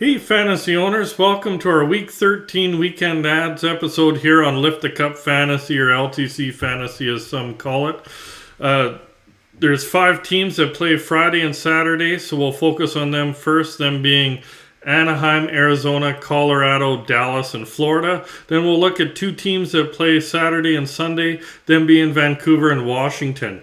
Hey, fantasy owners, welcome to our Week 13 Weekend Ads episode here on Lift the Cup Fantasy, or LTC Fantasy as some call it. There's 5 teams that play Friday and Saturday, so we'll focus on them first, them being Anaheim, Arizona, Colorado, Dallas, and Florida. Then we'll look at 2 teams that play Saturday and Sunday, them being Vancouver and Washington.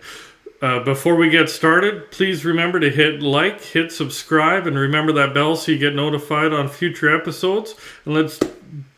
Before we get started, please remember to hit like, hit subscribe, and remember that bell so you get notified on future episodes. And let's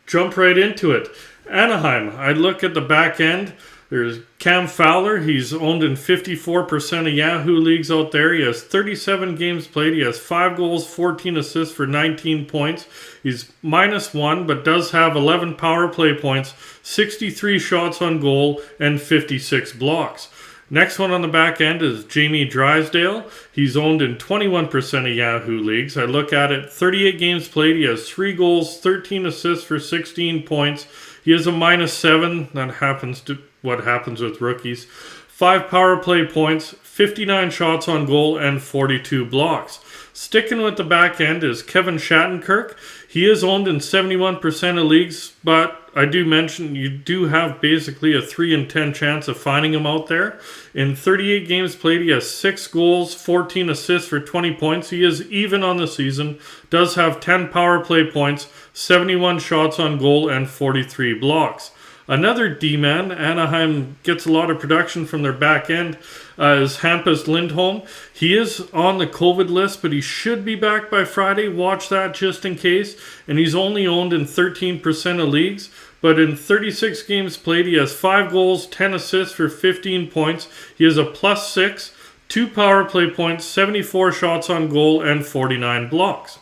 jump right into it. Anaheim, I look at the back end. There's Cam Fowler. He's owned in 54% of Yahoo leagues out there. He has 37 games played. He has 5 goals, 14 assists for 19 points. He's -1, but does have 11 power play points, 63 shots on goal, and 56 blocks. Next one on the back end is Jamie Drysdale. He's owned in 21% of Yahoo leagues. I look at it, 38 games played. He has 3 goals, 13 assists for 16 points. He is a -7. That happens to what happens with rookies. 5 power play points, 59 shots on goal, and 42 blocks. Sticking with the back end is Kevin Shattenkirk. He is owned in 71% of leagues, but I do mention you do have basically a 3 in 10 chance of finding him out there. In 38 games played, he has 6 goals, 14 assists for 20 points. He is even on the season, does have 10 power play points, 71 shots on goal, and 43 blocks. Another D-man, Anaheim gets a lot of production from their back end, is Hampus Lindholm. He is on the COVID list, but he should be back by Friday. Watch that just in case. And he's only owned in 13% of leagues. But in 36 games played, he has 5 goals, 10 assists for 15 points. He is a +6, 2 power play points, 74 shots on goal, and 49 blocks.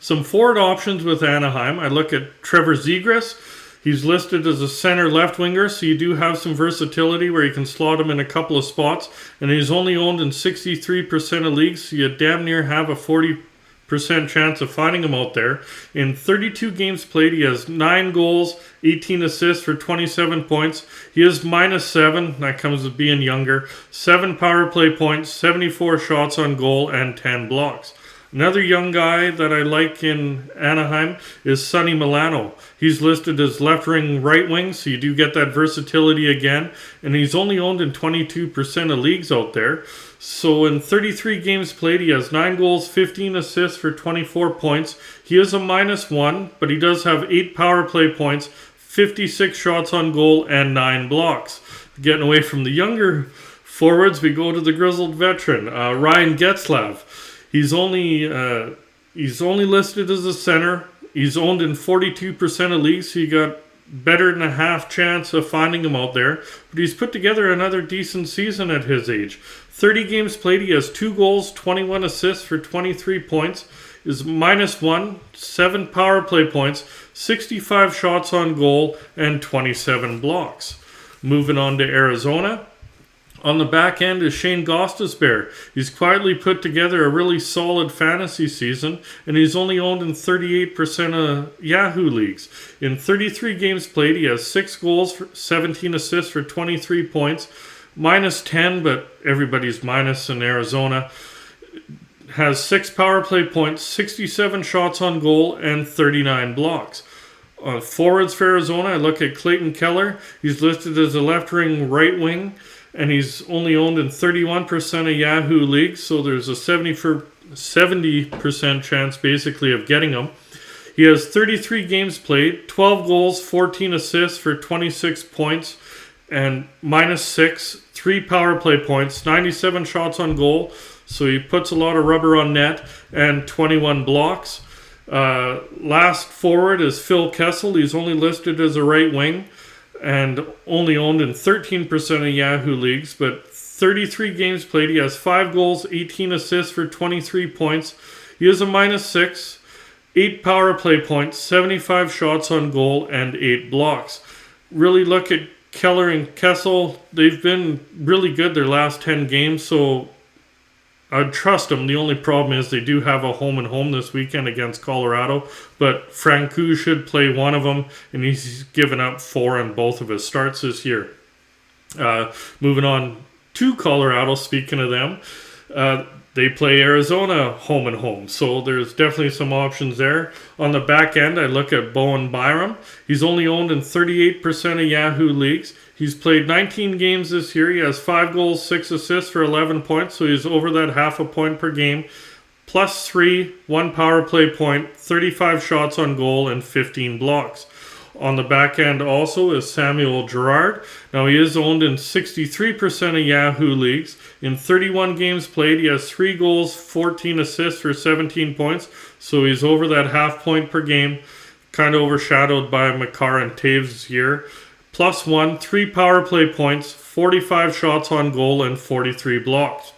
Some forward options with Anaheim. I look at Trevor Zegras. He's listed as a center left winger, so you do have some versatility where you can slot him in a couple of spots. And he's only owned in 63% of leagues, so you damn near have a 40% chance of finding him out there. In 32 games played, he has 9 goals, 18 assists for 27 points. He is -7, that comes with being younger. 7 power play points, 74 shots on goal, and 10 blocks. Another young guy that I like in Anaheim is Sonny Milano. He's listed as left wing, right wing, so you do get that versatility again. And he's only owned in 22% of leagues out there. So in 33 games played, he has 9 goals, 15 assists for 24 points. He is a -1, but he does have 8 power play points, 56 shots on goal, and 9 blocks. Getting away from the younger forwards, we go to the grizzled veteran, Ryan Getzlaf. He's only listed as a center. He's owned in 42% of leagues, so you got better than a half chance of finding him out there. But he's put together another decent season at his age. 30 games played, he has 2 goals, 21 assists for 23 points. Is -1, 7 power play points, 65 shots on goal, and 27 blocks. Moving on to Arizona. On the back end is Shane Gostisbehere. He's quietly put together a really solid fantasy season, and he's only owned in 38% of Yahoo leagues. In 33 games played, he has 6 goals, 17 assists for 23 points, -10, but everybody's minus in Arizona. Has 6 power play points, 67 shots on goal, and 39 blocks. Forwards for Arizona, I look at Clayton Keller. He's listed as a left wing, right wing, and he's only owned in 31% of Yahoo leagues, so there's a 70% chance basically of getting him. He has 33 games played, 12 goals, 14 assists for 26 points, and -6, 3 power play points, 97 shots on goal, so he puts a lot of rubber on net, and 21 blocks. Last forward is Phil Kessel. He's only listed as a right wing and only owned in 13% of Yahoo leagues, but 33 games played. He has 5 goals, 18 assists for 23 points. He is a -6, 8 power play points, 75 shots on goal, and 8 blocks. Really look at Keller and Kessel. They've been really good their last 10 games, so I'd trust them. The only problem is they do have a home and home this weekend against Colorado, but Francouz should play one of them, and he's given up 4 in both of his starts this year. Moving on to Colorado, speaking of them, They play Arizona home and home, so there's definitely some options there. On the back end, I look at Bowen Byram. He's only owned in 38% of Yahoo leagues. He's played 19 games this year. He has 5 goals, 6 assists for 11 points, so he's over that half a point per game. +3, 1 power play point, 35 shots on goal, and 15 blocks. On the back end also is Samuel Girard. Now he is owned in 63% of Yahoo leagues. In 31 games played, he has 3 goals, 14 assists for 17 points. So he's over that half point per game, kind of overshadowed by Makar and Taves this year. +1, 3 power play points, 45 shots on goal, and 43 blocks.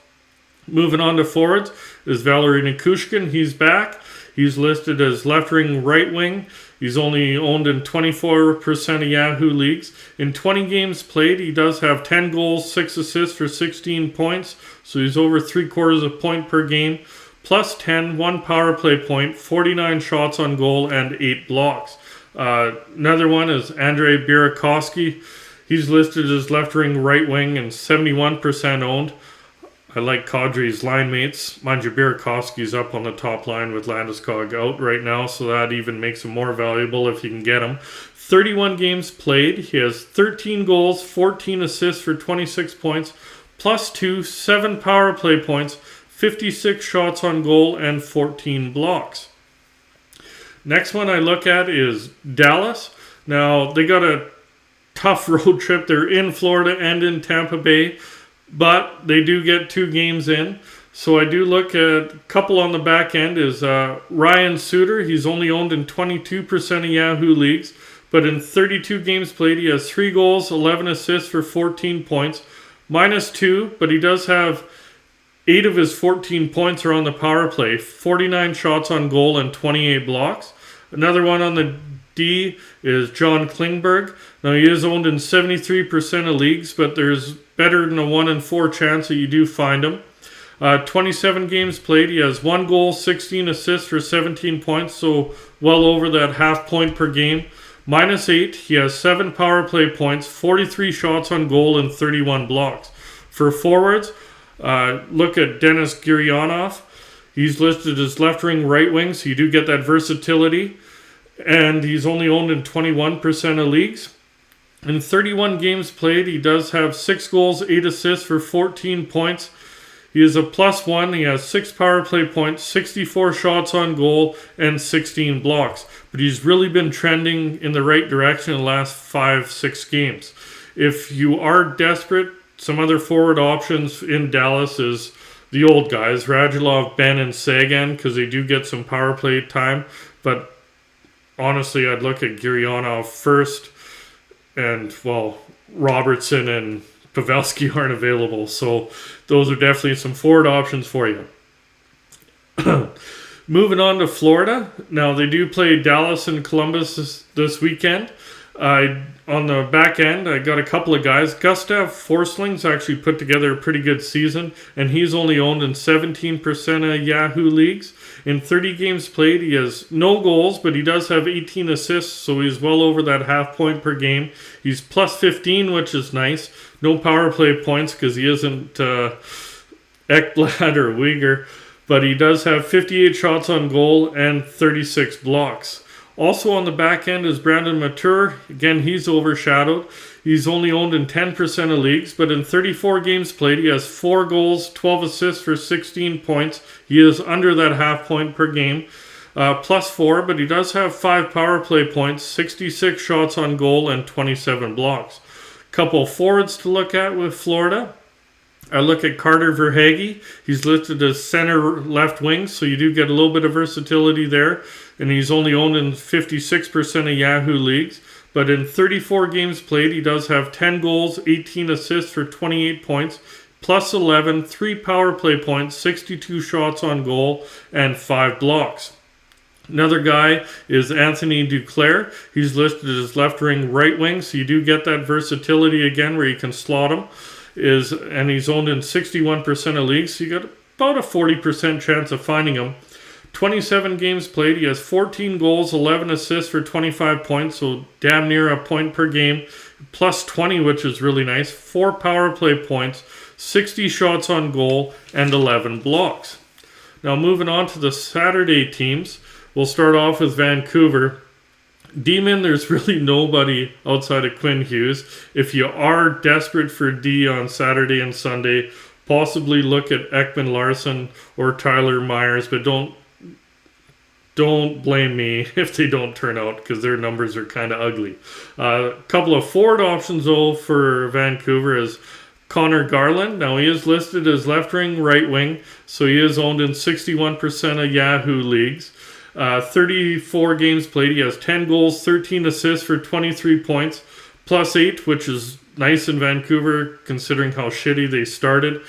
Moving on to forwards is Valery Nikushkin. He's back. He's listed as left wing, right wing. He's only owned in 24% of Yahoo leagues. In 20 games played, he does have 10 goals, 6 assists for 16 points. So he's over 3/4 of a point per game. +10, 1 power play point, 49 shots on goal, and 8 blocks. Another one is Andrei Burakovsky. He's listed as left wing, right wing, and 71% owned. I like Kadri's line mates. Mind you, Burakovsky's up on the top line with Landeskog out right now, so that even makes him more valuable if you can get him. 31 games played. He has 13 goals, 14 assists for 26 points, +2, 7 power play points, 56 shots on goal, and 14 blocks. Next one I look at is Dallas. Now, they got a tough road trip. They're in Florida and in Tampa Bay, but they do get 2 games in. So I do look at a couple on the back end is Ryan Suter. He's only owned in 22% of Yahoo leagues, but in 32 games played, he has 3 goals, 11 assists for 14 points, -2, but he does have 8 of his 14 points are on the power play, 49 shots on goal, and 28 blocks. Another one on the D is John Klingberg. Now, he is owned in 73% of leagues, but there's better than a 1 in 4 chance that you do find him. 27 games played. He has 1 goal, 16 assists for 17 points, so well over that half point per game. -8, he has 7 power play points, 43 shots on goal, and 31 blocks. For forwards, look at Denis Gurianov. He's listed as left wing, right wing, so you do get that versatility. And he's only owned in 21% of leagues. In 31 games played, he does have 6 goals, 8 assists for 14 points. He is a +1. He has 6 power play points, 64 shots on goal, and 16 blocks. But he's really been trending in the right direction in the last 5-6 games. If you are desperate, some other forward options in Dallas is the old guys, Radulov, Ben, and Sagan, because they do get some power play time. But honestly, I'd look at Gurianov first. And, well, Robertson and Pavelski aren't available. So those are definitely some forward options for you. Moving on to Florida. Now, they do play Dallas and Columbus this weekend. On the back end, I got a couple of guys. Gustav Forsling's actually put together a pretty good season, and he's only owned in 17% of Yahoo leagues. In 30 games played, he has no goals, but he does have 18 assists, so he's well over that half point per game. He's +15, which is nice. No power play points because he isn't Ekblad or Uyghur, but he does have 58 shots on goal and 36 blocks. Also on the back end is Brandon Mature. Again, he's overshadowed. He's only owned in 10% of leagues, but in 34 games played, he has 4 goals, 12 assists for 16 points. He is under that half point per game, +4, but he does have 5 power play points, 66 shots on goal, and 27 blocks. Couple forwards to look at with Florida. I look at Carter Verhaeghe. He's listed as center left wing, so you do get a little bit of versatility there. And he's only owned in 56% of Yahoo leagues. But in 34 games played, he does have 10 goals, 18 assists for 28 points, +11, 3 power play points, 62 shots on goal, and 5 blocks. Another guy is Anthony Duclair. He's listed as left wing, right wing, so you do get that versatility again where you can slot him. And he's owned in 61% of leagues, so you got about a 40% chance of finding him. 27 games played, he has 14 goals, 11 assists for 25 points, so damn near a point per game, +20, which is really nice. 4 power play points, 60 shots on goal, and 11 blocks. Now moving on to the Saturday teams, we'll start off with Vancouver. D-man, there's really nobody outside of Quinn Hughes. If you are desperate for D on Saturday and Sunday, possibly look at Ekman Larson or Tyler Myers, but don't blame me if they don't turn out, because their numbers are kind of ugly. A couple of forward options though for Vancouver is Connor Garland. Now he is listed as left wing, right wing, so he is owned in 61% of Yahoo leagues. 34 games played. He has 10 goals, 13 assists for 23 points, +8, which is nice in Vancouver considering how shitty they started.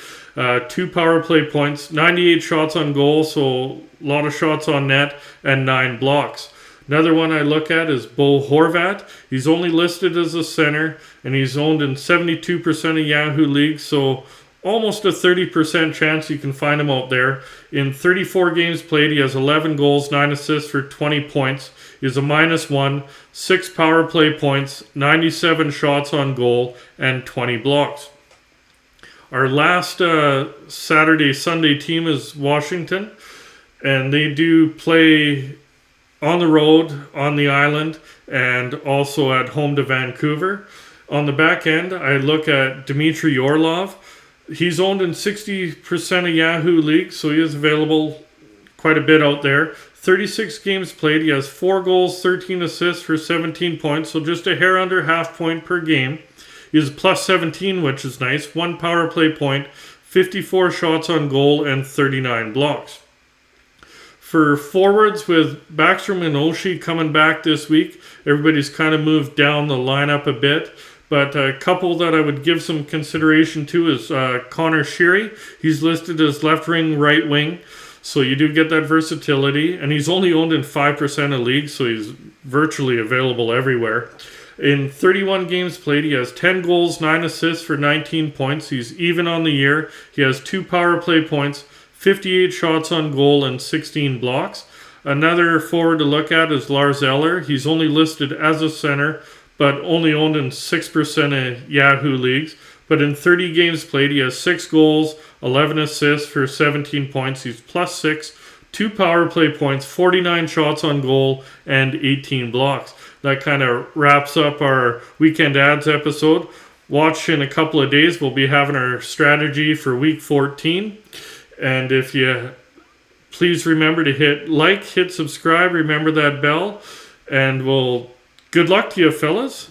2 power play points, 98 shots on goal, so a lot of shots on net, and 9 blocks. Another one I look at is Bo Horvat. He's only listed as a center, and he's owned in 72% of Yahoo leagues, so almost a 30% chance you can find him out there. In 34 games played, he has 11 goals, 9 assists for 20 points. He's a -1, 6 power play points, 97 shots on goal, and 20 blocks. Our last Saturday-Sunday team is Washington, and they do play on the road, on the island, and also at home to Vancouver. On the back end, I look at Dmitry Orlov. He's owned in 60% of Yahoo leagues, so he is available quite a bit out there. 36 games played. He has 4 goals, 13 assists for 17 points, so just a hair under half point per game. He's +17, which is nice. 1 power play point, 54 shots on goal, and 39 blocks. For forwards, with Backstrom and Oshie coming back this week, everybody's kind of moved down the lineup a bit. But a couple that I would give some consideration to is Connor Sheary. He's listed as left wing, right wing. So you do get that versatility. And he's only owned in 5% of leagues, so he's virtually available everywhere. In 31 games played, he has 10 goals, 9 assists for 19 points. He's even on the year. He has 2 power play points, 58 shots on goal, and 16 blocks. Another forward to look at is Lars Eller. He's only listed as a center, but only owned in 6% of Yahoo leagues. But in 30 games played, he has 6 goals, 11 assists for 17 points. He's +6, 2 power play points, 49 shots on goal, and 18 blocks. That kind of wraps up our Weekend Ads episode. Watch in a couple of days. We'll be having our strategy for Week 14. And if you please remember to hit like, hit subscribe, remember that bell, and we'll good luck to you, fellas.